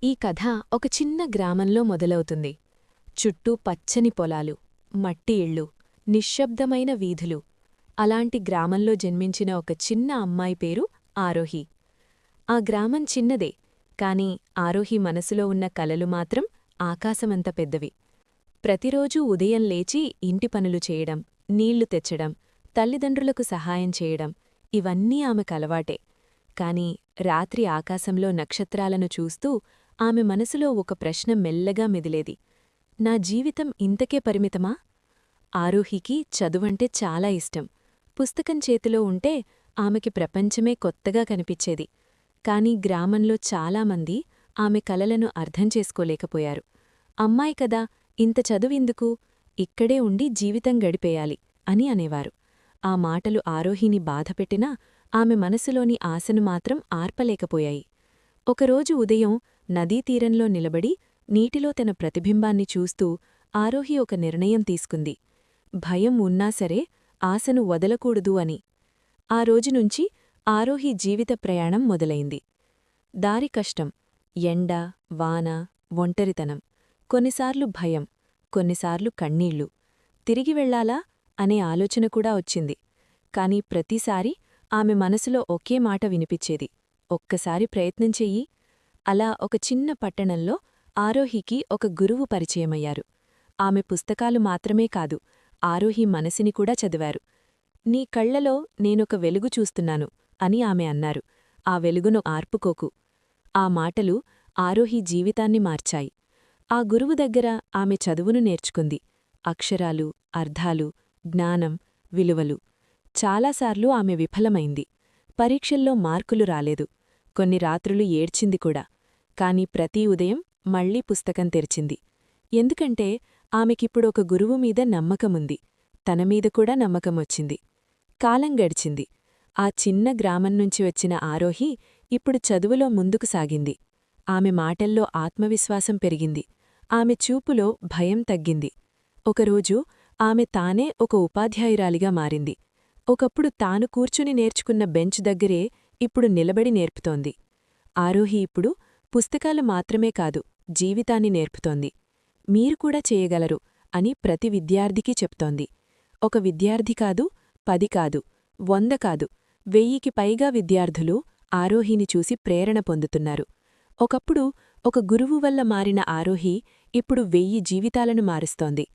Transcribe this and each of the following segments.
ఈ కథ ఒక చిన్న గ్రామంలో మొదలవుతుంది. చుట్టూ పచ్చని పొలాలు, మట్టి ఇళ్ళు, నిశ్శబ్దమైన వీధులు. అలాంటి గ్రామంలో జన్మించిన ఒక చిన్న అమ్మాయి పేరు ఆరోహి. ఆ గ్రామం చిన్నదే, కాని ఆరోహి మనసులో ఉన్న కలలు మాత్రం ఆకాశమంత పెద్దవి. ప్రతిరోజూ ఉదయం లేచి ఇంటి పనులు చేయడం, నీళ్లు తెచ్చడం, తల్లిదండ్రులకు సహాయం చేయడం ఇవన్నీ ఆమెకలవాటే. కాని రాత్రి ఆకాశంలో నక్షత్రాలను చూస్తూ ఆమె మనసులో ఒక ప్రశ్న మెల్లగా మెదిలేది. నా జీవితం ఇంతకే పరిమితమా? ఆరోహికి చదువంటే చాలా ఇష్టం. పుస్తకం చేతిలో ఉంటే ఆమెకి ప్రపంచమే కొత్తగా కనిపించేది. కాని గ్రామంలో చాలామంది ఆమె కలలను అర్థం చేసుకోలేకపోయారు. అమ్మాయి కదా, ఇంత చదువిందుకు, ఇక్కడే ఉండి జీవితం గడిపేయాలి అని అనేవారు. ఆ మాటలు ఆరోహిని బాధపెట్టినా ఆమె మనసులోని ఆశను మాత్రం ఆర్పలేకపోయాయి. ఒకరోజు ఉదయం నదీతీరంలో నిలబడి నీటిలో తన ప్రతిబింబాన్ని చూస్తూ ఆరోహి ఒక నిర్ణయం తీసుకుంది. భయం ఉన్నాసరే ఆశను వదలకూడదు అని. ఆ రోజునుంచి ఆరోహి జీవిత ప్రయాణం మొదలైంది. దారి కష్టం, ఎండ, వాన, ఒంటరితనం, కొన్నిసార్లు భయం, కొన్నిసార్లు కన్నీళ్లు. తిరిగి వెళ్లాలా అనే ఆలోచన కూడా వచ్చింది. కాని ప్రతిసారీ ఆమె మనసులో ఒకే మాట వినిపించేది, ఒక్కసారి ప్రయత్నం చెయ్యి. అలా ఒక చిన్న పట్టణంలో ఆరోహికి ఒక గురువు పరిచయమయ్యారు. ఆమె పుస్తకాలు మాత్రమే కాదు, ఆరోహి మనసిని కూడా చదివారు. నీ కళ్లలో నేనొక వెలుగు చూస్తున్నాను అని ఆమె అన్నారు. ఆ వెలుగును ఆర్పుకోకు. ఆ మాటలు ఆరోహి జీవితాన్ని మార్చాయి. ఆ గురువు దగ్గర ఆమె చదువును నేర్చుకుంది. అక్షరాలు, అర్థాలు, జ్ఞానం, విలువలు. చాలాసార్లు ఆమె విఫలమైంది. పరీక్షల్లో మార్కులు రాలేదు. కొన్ని రాత్రులు ఏడ్చింది కూడా. కాని ప్రతి ఉదయం మళ్లీ పుస్తకం తెరిచింది. ఎందుకంటే ఆమెకిప్పుడొక గురువు మీద నమ్మకముంది. తనమీద కూడా నమ్మకమొచ్చింది. కాలం గడిచింది. ఆ చిన్న గ్రామంనుంచి వచ్చిన ఆరోహి ఇప్పుడు చదువులో ముందుకు సాగింది. ఆమె మాటల్లో ఆత్మవిశ్వాసం పెరిగింది. ఆమె చూపులో భయం తగ్గింది. ఒకరోజు ఆమె తానే ఒక ఉపాధ్యాయురాలిగా మారింది. ఒకప్పుడు తాను కూర్చుని నేర్చుకున్న బెంచ్ దగ్గరే ఇప్పుడు నిలబడి నేర్పుతోంది. ఆరోహి ఇప్పుడు పుస్తకాలు మాత్రమే కాదు, జీవితాన్ని నేర్పుతోంది. మీరు కూడా చేయగలరు అని ప్రతి విద్యార్థికి చెప్తోంది. ఒక విద్యార్థి కాదు, 10 కాదు, 100 కాదు, 1000కి పైగా విద్యార్థులు ఆరోహిని చూసి ప్రేరణ పొందుతున్నారు. ఒకప్పుడు ఒక గురువు వల్ల మారిన ఆరోహి ఇప్పుడు 1000 జీవితాలను మారుస్తోంది.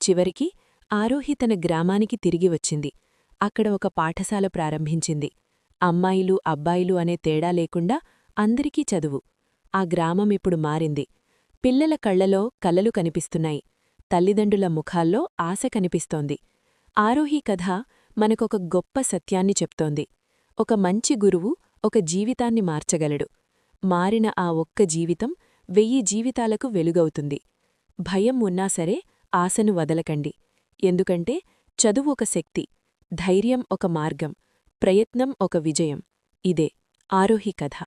చివరికి ఆరోహి తన గ్రామానికి తిరిగి వచ్చింది. అక్కడ ఒక పాఠశాల ప్రారంభించింది. అమ్మాయిలు, అబ్బాయిలు అనే తేడా లేకుండా అందరికీ చదువు. ఆ గ్రామం ఇప్పుడు మారింది. పిల్లల కళ్లలో కలలు కనిపిస్తున్నాయి. తల్లిదండ్రుల ముఖాల్లో ఆశ కనిపిస్తోంది. ఆరోహి కథ మనకొక గొప్ప సత్యాన్ని చెప్తోంది. ఒక మంచి గురువు ఒక జీవితాన్ని మార్చగలడు. మారిన ఆ ఒక్క జీవితం 1000 జీవితాలకు వెలుగవుతుంది. భయం ఉన్నాసరే ఆశను వదలకండి. ఎందుకంటే చదువు ఒక శక్తి, ధైర్యం ఒక మార్గం, ప్రయత్నం ఒక విజయం. ఇదే ఆరోహి కథ.